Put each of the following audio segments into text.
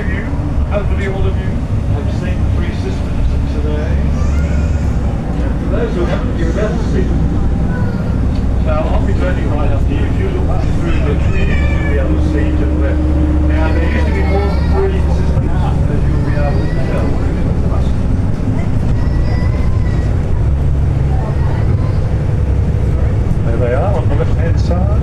you, hopefully all of you, have seen the three systems today. And for those who haven't, you're about to see them. So I'll be turning right up here. If you look through the trees, you'll be able to see to the left. Now, there used to be more than three systems, as you'll be able to tell. There they are on the left-hand side.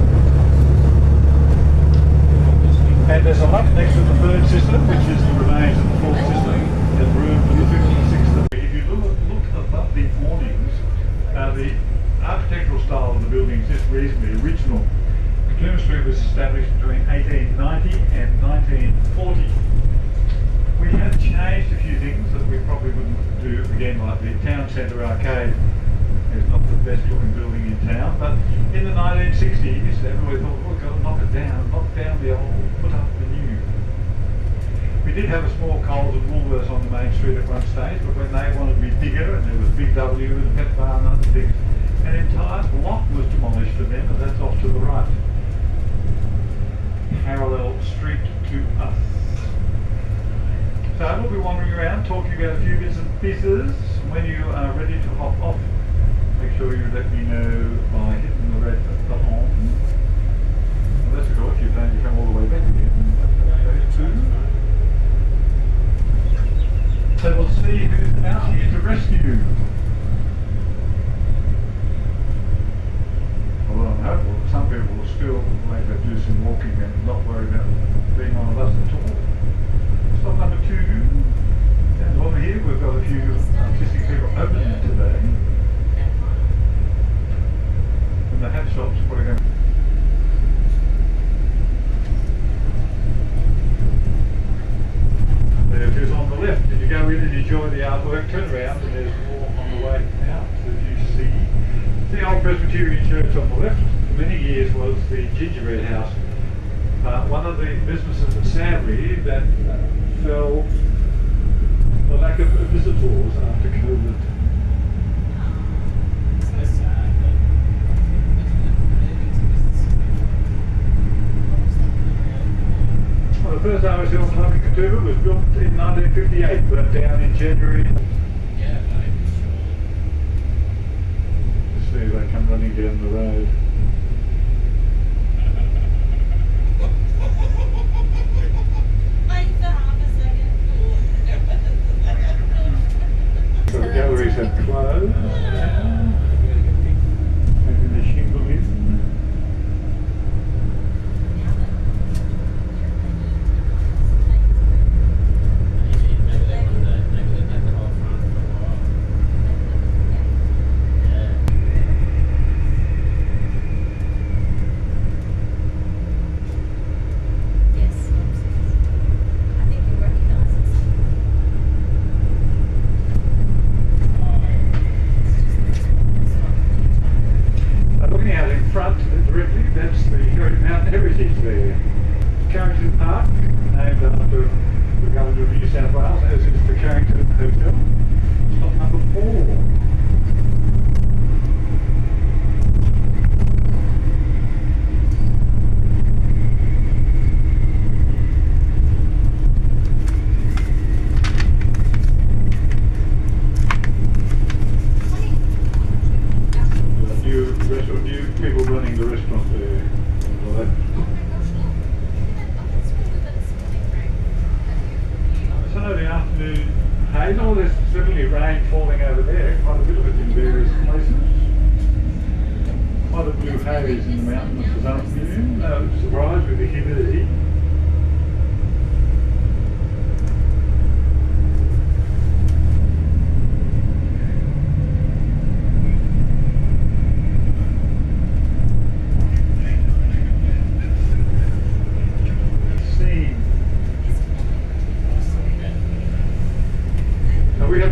And there's a lump next to the third system, which is the remains of the fourth system. There's room for the 56th. If you look above the awnings, the architectural style of the buildings is reasonably original. Plymouth Street was established between 1890 and 1940. We have changed a few things that we probably wouldn't do again, like the town centre arcade is not the best looking building in town, but in the 1960s everybody thought, oh, we've got to knock down the old, put up the new. We did have a small Coles and Woolworths on the main street at one stage, but when they wanted to be bigger, and there was Big W and Pet Bar and other things, an entire block was demolished for them, and that's off to the right. Parallel street to us. So we'll be wandering around talking about a few bits and pieces. When you are ready to hop off, make sure you let me know by hitting the red button. And that's of course you're going to come all the way back again. So we'll see who's out here to rescue. Well, I'm hopeful that some people will still later do some walking and not worry about being on a bus at all. Stop number 2. Down the bottom here, we've got a few artistic people opening today. And the hat shops putting up. There it is on the left. If you go in and enjoy the artwork, turn around and there's more on the way out, as you see. The old Presbyterian church on the left for many years was the gingerbread house. One of the businesses, sadly, that fell the lack of visitors after COVID. Well, the first Irish Hill Club in Katoomba was built in 1958, burnt down in January. See, they come running down the road. So the galleries have closed. Maybe the shingle in.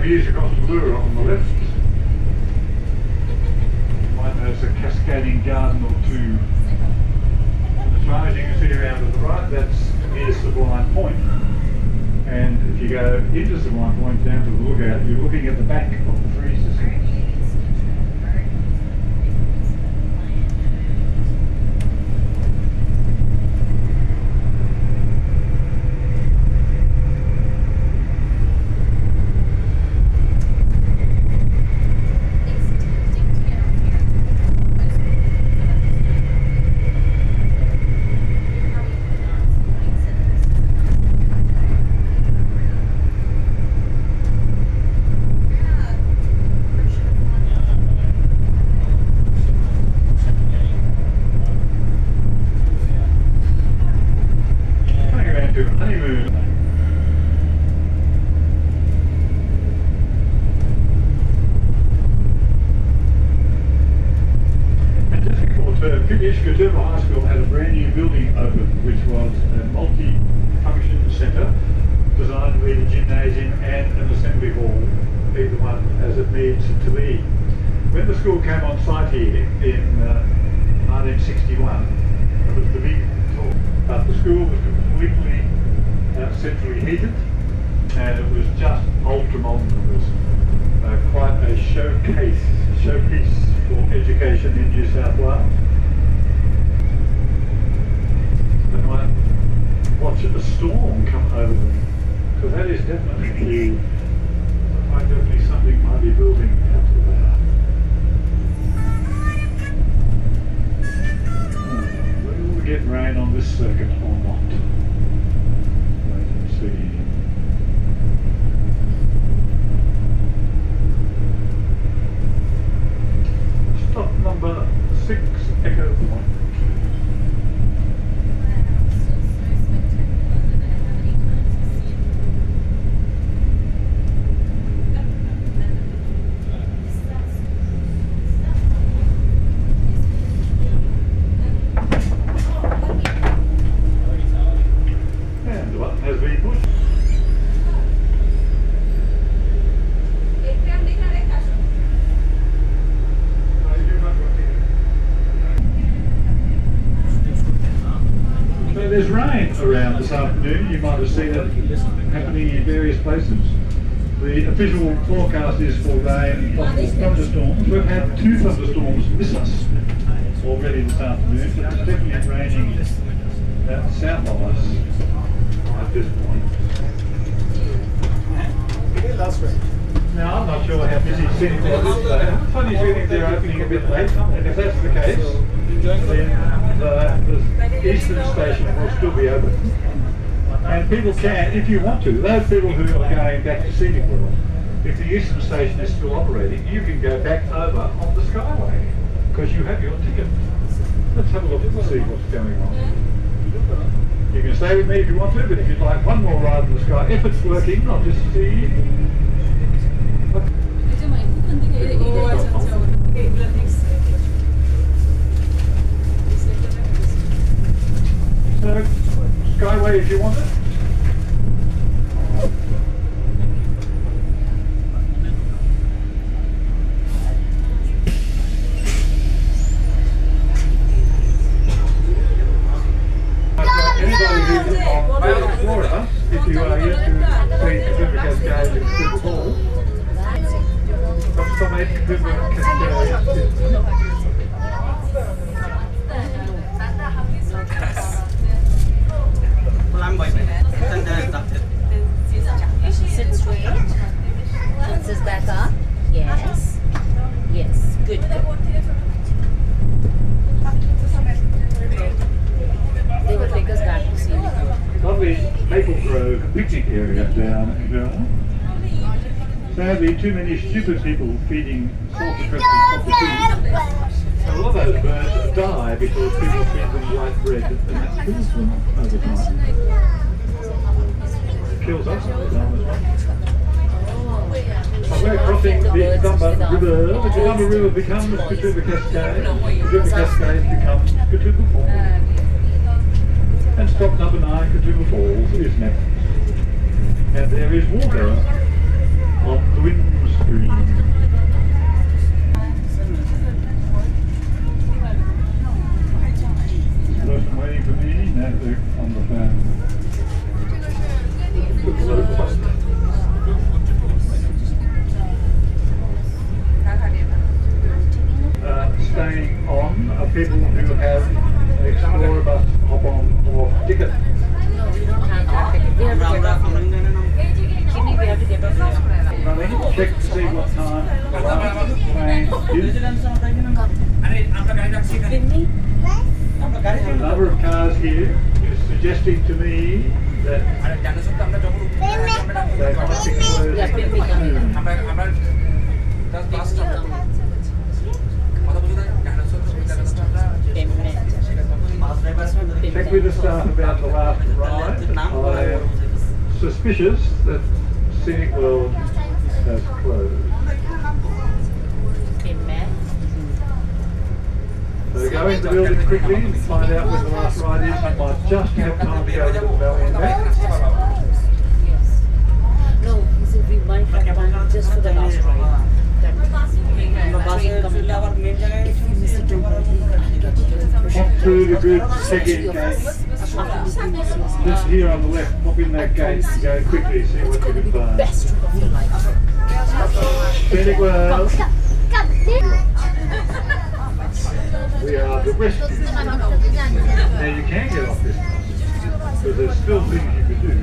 Views across the Blue on the left. You might notice a cascading garden or two. And as far as you can see around to the right, that's near Sublime Point. And if you go into Sublime Point down to the lookout, you're looking at the back of the three systems. finished, Katoomba High School had a brand new building open, which was a multi-function centre designed to be a gymnasium and an assembly hall, either one as it needs to be. When the school came on site here in 1961, it was the big talk, but the school was completely centrally heated, and it was just ultra-modern. It was quite a showpiece for education in New South Wales. They might watch a storm come over them, because that is definitely something might be building out of there. Will we get rain on this circuit or not? Wait and see. Stop number 6, Echo Point. And the button has been pushed. So there's rain around this afternoon. You might have seen it happening in various places. The official forecast is for rain and possible thunderstorms. We've had 2 thunderstorms miss us already this afternoon, but it's definitely raining south of us at this point. Now, I'm not sure how busy Sydney was today. I have a funny feeling they're opening a bit late, and if that's the case, then the eastern station will still be open. And people can, if you want to, those people who are going back to Scenic World, if the eastern station is still operating, you can go back over on the Skyway, because you have your ticket. Let's have a look and see what's going on. You can stay with me if you want to, but if you'd like one more ride on the Sky, if it's working, I'll just see. So, Skyway if you want it. Anybody who's on Florida, if you are yet to see Katoomba Cascade in Super Hall, from Katoomba Cascade. Sit straight. Answers back up. Yes. Yes. Good. They will take us back to see you. Lovely Maple Grove picnic area down here. Sadly, too many stupid people feeding salt-attracted cockatoos. A lot of those birds die because people feed them white bread and that kills them over time. It kills us over time as well. So we're crossing the Katoomba River. The Katoomba River becomes Katoomba Cascade. Katoomba Cascade becomes Katoomba Falls. And stop number 9, Katoomba Falls, is next. And there is water on the windscreen. Person waiting for me, now they're on the phone. Staying on are people who have an Explorer bus hop on or ticket. No, we don't have that ticket. We have to get off here. Sydney, we have to get off here. Running, check to see what time the last train is. The number of cars here is suggesting to me that they're crossing Check with the staff about the last ride. I am suspicious that Scenic World has closed. So go in the building quickly and find out when the last ride is. You might just have time to go to the valley and back. Yes. No, he said we might have time just for the last ride. That train coming down. If we miss it over, Pop through the good second gate. Just here on the left, pop in that gate and go quickly, see what you can find. best trip of your life. Very well. We are the rescue. Now you can get off this bus, because there's still things you can do.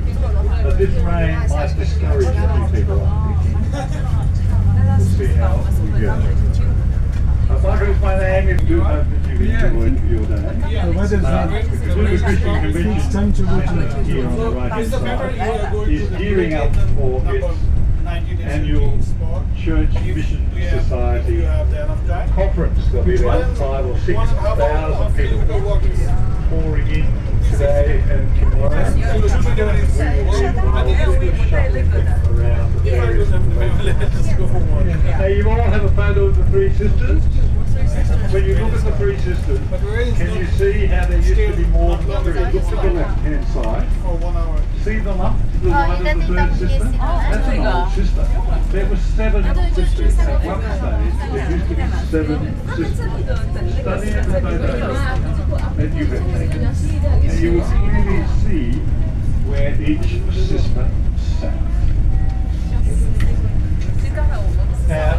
But this rain might discourage a few people, I'm thinking. We'll see how we go. Michael is my name. We do hope that you've enjoyed your day. The weather's not. It's time to go to Here on the right hand side is gearing up for its annual Church Mission Society conference. There'll be about 5,000 or 6,000 people pouring in today and tomorrow. We will be involved in shuttling around the various locations. Now you all have a photo of the Three Sisters. When you look at the Three Sisters, can you see how there used to be more than three? Look to the left hand side. See them up to the right of the third sister? That's an old sister. There were 7 sisters at one stage. There used to be 7 sisters. Study the photos that you have taken, and you will clearly see where each sister sat. Now,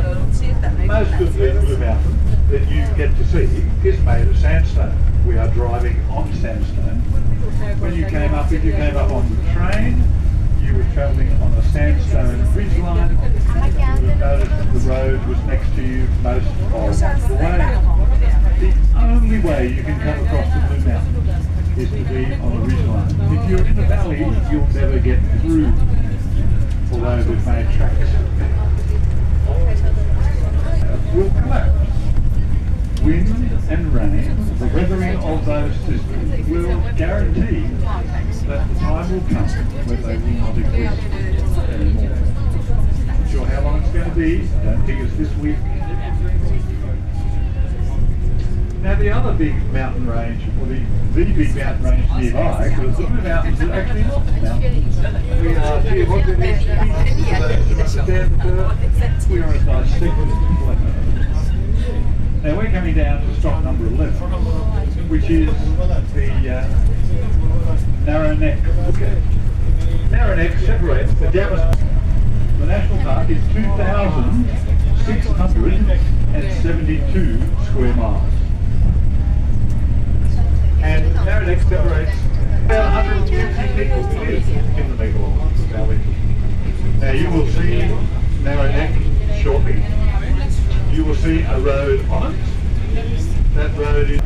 most of the Blue Mountain that you get to see is made of sandstone. We are driving on sandstone. When you came up, if you came up on the train, you were travelling on a sandstone ridgeline. You would notice that the road was next to you most of the way. The only way you can come across the Blue Mountain is to be on a ridgeline. If you're in the valley, you'll never get through, although they've made tracks. Will collapse. Wind and rain, the weathering of those systems will guarantee that the time will come when they will not exist anymore. Not sure how long it's going to be, don't think it's this week. Now the other big mountain range, or the big mountain range nearby, because the Blue Mountains are actually not mountains. We are here, what do we we are a nice segment. Now we're coming down to stop number 11, which is the Narrow Neck. Okay. Narrow Neck separates the Jamison. The national park is 2,672 square miles. And Narrow Neck separates about 150 people who live in the Megalong Valley. Now you will see Narrow Neck shortly. You will see a road on it. That road is,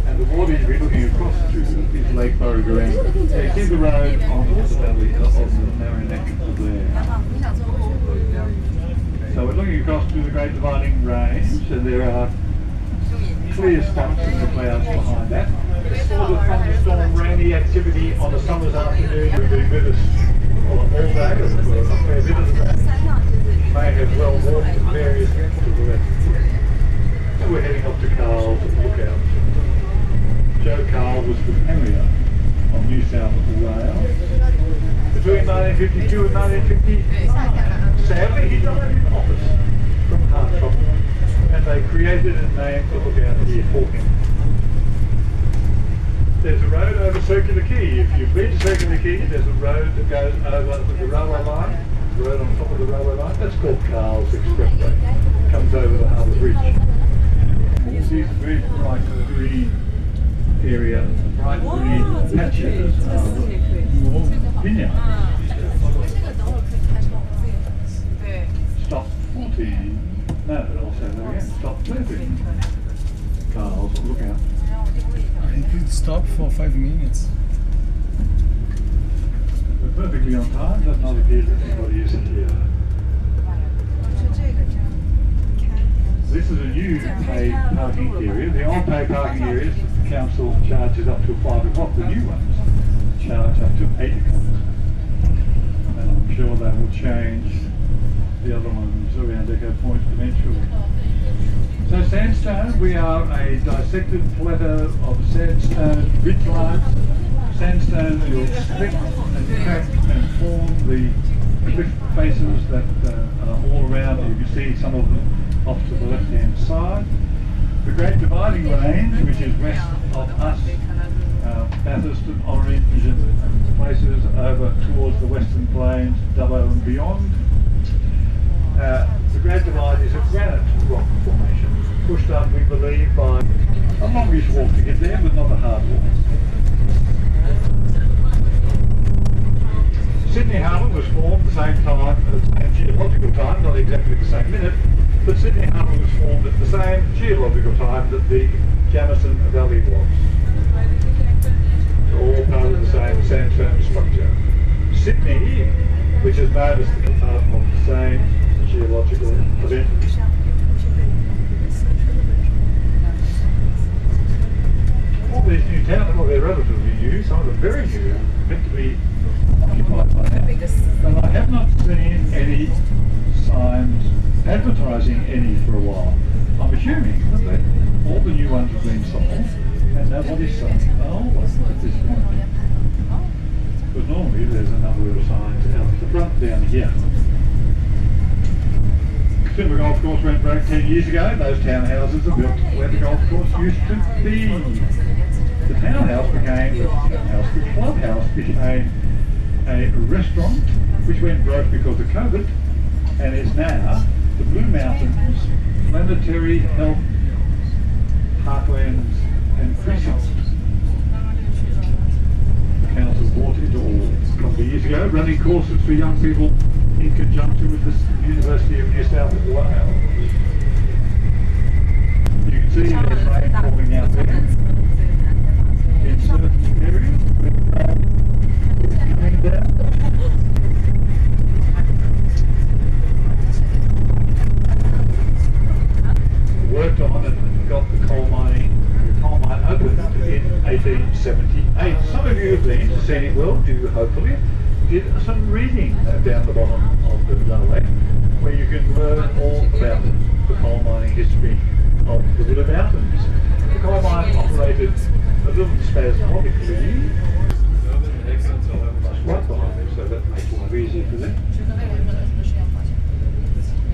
and the water you'll be looking across to is Lake Burragoran. You see the road on the valley of the Narrow Neck there. So we're looking across to the Great Dividing Range, and there are clear spots in the clouds behind that. This sort of thunderstorm, rainy activity on a summer's afternoon will be with us all day, or a fair bit of the day. May have well walked various routes to the left. So we're heading up to Carl's Lookout. Joe Carl was from Henrietta on New South Wales. Between 1952 and 1950, sadly he died in office from heart trouble, and they created and named the lookout here for him. There's a road over Circular Quay. If you've been to Circular Quay, there's a road that goes over the railway line. Road on top of the railway line, that's called Carl's Expressway. Comes over the Harbour Bridge. You see the very bright green area, bright green patches of vineyard. Stop 14. No, I'll say that again. Stop 13. Carl's Lookout. I could stop for 5 minutes. We're perfectly on time, does not appear that anybody is here. This is a new paid parking area. The old paid parking areas, the council charges up to 5 o'clock. The new ones charge up to 8 o'clock. And I'm sure they will change the other ones around Echo Point eventually. So Sandstone, we are a dissected plateau of sandstone ridgelines. Sandstone will split and crack and form the cliff faces that are all around. You can see some of them off to the left-hand side. The Great Dividing Range, which is west of us, Bathurst and Orange and places over towards the Western Plains, Dubbo and beyond. The Great Divide is a granite rock formation, pushed up, we believe, by a longish walk to get there, but not a hard walk. Sydney Harbour was formed at the same time, at the same geological time, not exactly the same minute, but Sydney Harbour was formed at the same geological time that the Jamison Valley was. All part of the same sandstone structure. Sydney, which is known as the part of the same geological event. All these new towns, well, they're relatively new, some of them very new, meant to be occupied by now. But I have not seen any signs advertising any for a while. I'm assuming that all the new ones have been sold and nobody's selling the old ones at this point. Because normally there's a number of signs out the front down here. Timber Golf Course went broke 10 years ago. Those townhouses are built where the golf course used to be. The townhouse became the townhouse. The clubhouse became a restaurant which went broke because of COVID and is now the Blue Mountains Planetary Health Parklands and Precincts. The council bought it all a couple of years ago, running courses for young people in conjunction with the University of New South Wales. You can see there's rain falling out there in certain areas. It's coming down. Worked on and got the coal mine opened in 1878. Some of you have been to Scenic World, you hopefully did some reading down the bottom of the railway, where you can learn all about the coal mining history of the Blue Mountains. The coal mine operated a little spasmodically, right behind them, so that makes it easier for them.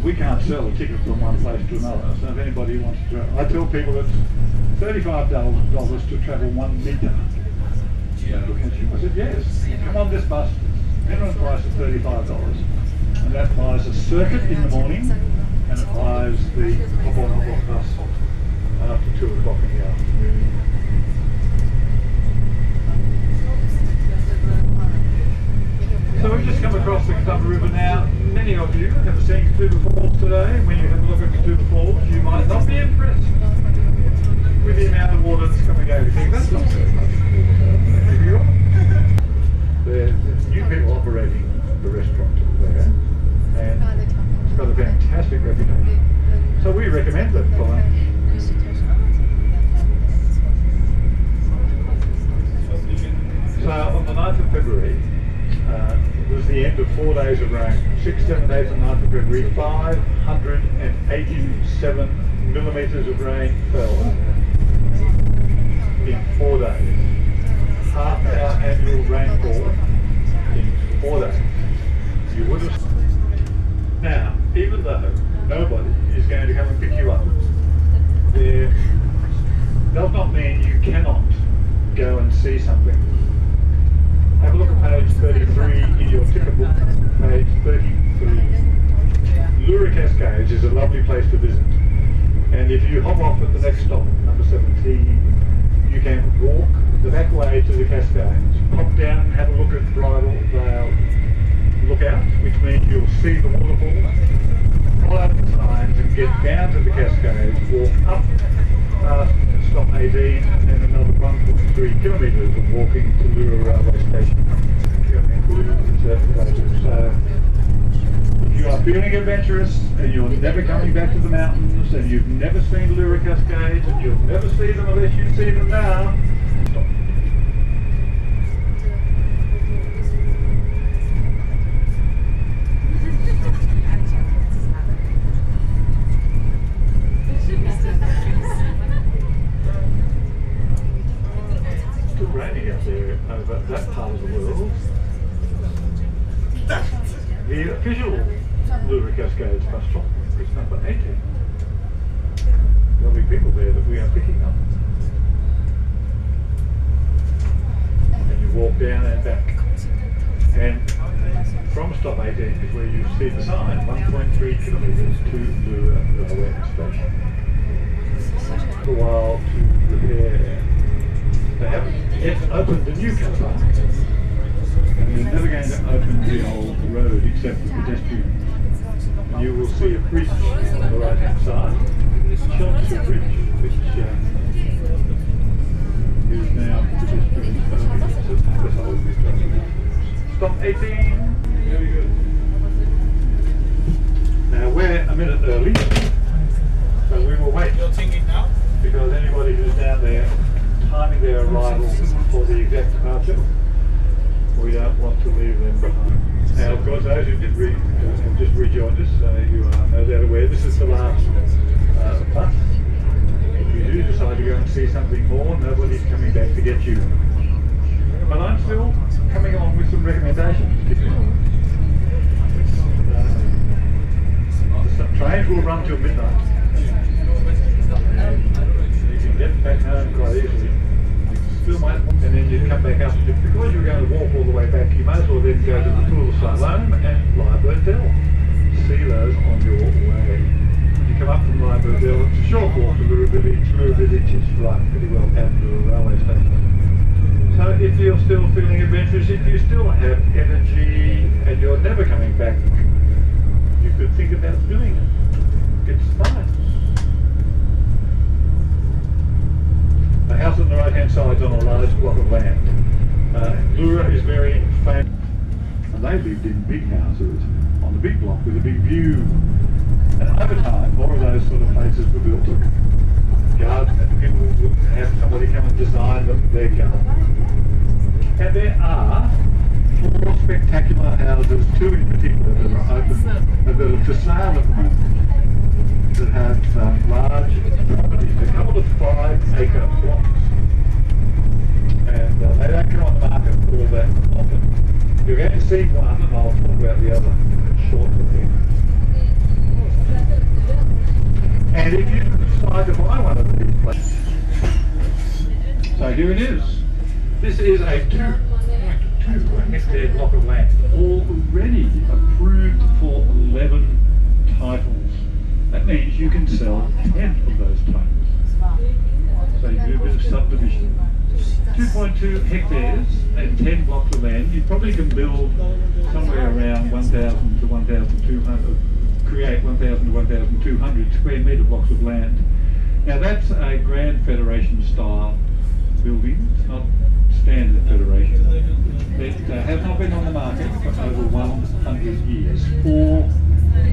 We can't sell a ticket from one place to another, so if anybody wants to travel, I tell people it's $35 to travel 1 metre. Look at you. I said, yes, come on this bus, minimum price of $35. And that buys a circuit in the morning, and it buys the hop-on hop-off bus after 2 o'clock in the afternoon. So we've just come across the Katoomba River now. Many of you have seen Katoomba Falls today. When you have a look at Katoomba Falls, you might not be impressed with the amount of water that's coming over. You think that's not very much water. There's new people operating the restaurant there, and it's got a fantastic reputation. So we recommend it for lunch. So on the 9th of February, it was the end of 4 days of rain. 6, 7 days on 9th of February, 587 millimetres of rain fell in 4 days. Half our annual rainfall in 4 days. You would have. Now, even though nobody is going to come and pick you up, there does not mean you cannot go and see something. Have a look at page 33 in your ticket book, page 33. Lura Cascades is a lovely place to visit. And if you hop off at the next stop, number 17, you can walk the back way to the Cascades, hop down and have a look at Bridal Vale Lookout, which means you'll see the waterfall, follow the signs and get down to the Cascades, walk up past stop 18 and then another 1.3 kilometres of walking to Lura Railway Station. So if you are feeling adventurous and you're never coming back to the mountains and you've never seen Lura Cascades and you'll never see them unless you see them now, stop. The official Lura Cascades bus stop is number 18. There'll be people there that we are picking up. And you walk down and back. And from stop 18 is where you see the sign, 1.3 kilometres to Lura railway station. It's a while to repair. They haven't yet opened the new car park. And they're never going to open the old road except for pedestrians. And you will see a bridge on the right hand side, Chelsea Bridge, which is now pedestrian only. Stop 18. Very good. Now we're a minute early, so we will wait. You're thinking now? Because anybody who's down there timing their arrival for the exact departure, we don't want to leave them behind. Now, of course, those who have just rejoined us, you are no doubt aware this is the last bus. If you do decide to go and see something more, nobody's coming back to get you. But I'm still coming along with some recommendations. The trains will run till midnight. And you can get back home quite easily. Still might, and then you come back up. Because you're going to walk all the way back, you may as well then go to the Pool of Siloam and Lieberdell. See those on your way. When you come up from Lieberdell, it's a short walk to Lura Village. Lura Village is right pretty well at the railway station. So if you're still feeling adventurous, if you still have energy and you're never coming back, you could think about doing it. It's nice. The house on the right hand side is on a large block of land. Lura is very famous, and they lived in big houses on the big block with a big view. And over time, more of those sort of places were built. People would have somebody come and design their garden. And there are 4 spectacular houses, 2 in particular, that are open, that are for sale at the moment, that have large properties, a couple of 5-acre blocks. And they don't come on the market all that often. You're going to see one, and I'll talk about the other shortly. And if you decide to buy one of these places, so here it is. This is a 2.2 hectare block of land, already approved for 11 titles. That means you can sell 10 of those titles. So you do a bit of subdivision. 2.2 hectares and 10 blocks of land, you probably can build somewhere around 1,000 to 1,200, create 1,000 to 1,200 square metre blocks of land. Now that's a Grand Federation style building, it's not standard Federation. It has not been on the market for over 100 years. 4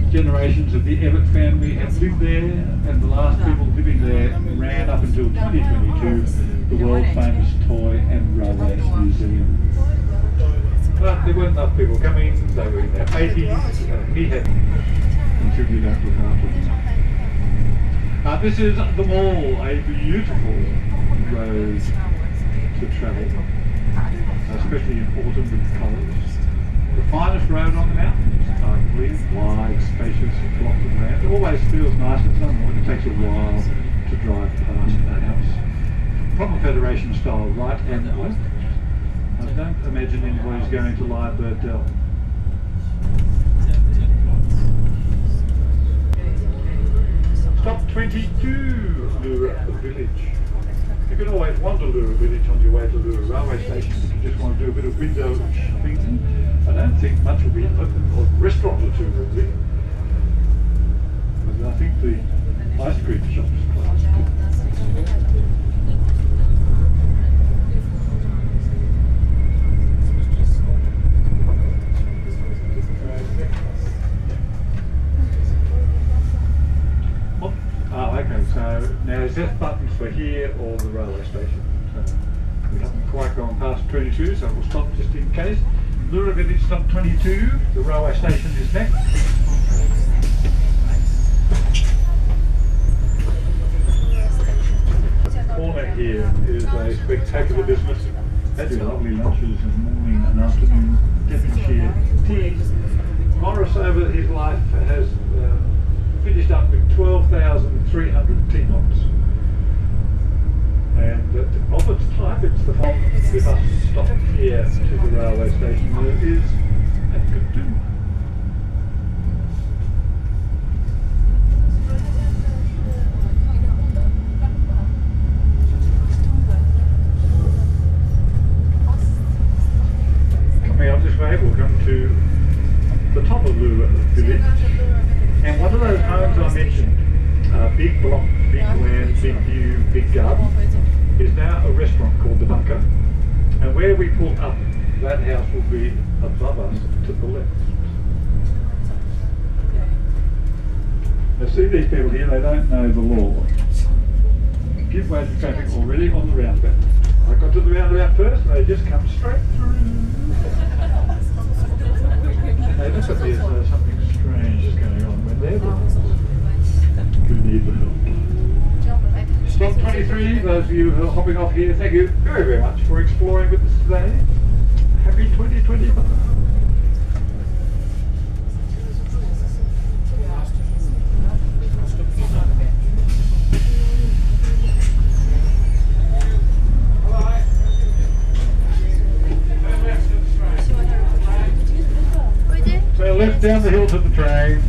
generations of the Evatt family have lived there, and the last people living there ran up until 2022 the world famous Toy and Railway Museum. But there weren't enough people coming, they were in their 80s, he had contributed up with half of them. This is the Mall, a beautiful road to travel, especially in autumn with colours. The finest road on the mountains, I believe, wide, spacious blocks of land. It always feels nice, it's not more, it takes a while to drive past a house. Proper Federation style, right and left. I don't imagine anybody's going to Lieberdell. Stop 22, Lura Village. You can always wander Lura Village on your way to Lura railway station if you just want to do a bit of window shopping. I don't think much will be open, or a restaurant or two will be. But I think the ice cream shops are closed. Okay, so now is that buttons for here or the railway station? So we haven't quite gone past 22, so we'll stop just in case. Lura Village, stop 22, the railway station is next. The corner here is a spectacular business. They do lovely lunches and morning and afternoon, getting here tea. over his life has finished up with 12,300 teapots. And of its type, it's the from the bus stop here to the railway station where it is at Katoomba. Coming up this way, we'll come to the Topolua village. And one of those homes I mentioned, big block, big land, big view, big garden, is now a restaurant called The Bunker. And where we pull up, that house will be above us to the left. Now see these people here, they don't know the law. Give way to traffic already on the roundabout. I got to the roundabout first and they just come straight through. They look at me as though something strange is going on when they're the ones who need the help. Stop 23, those of you who are hopping off here, thank you very, very much for exploring with us today. Happy 2025. So left down the hill to the train.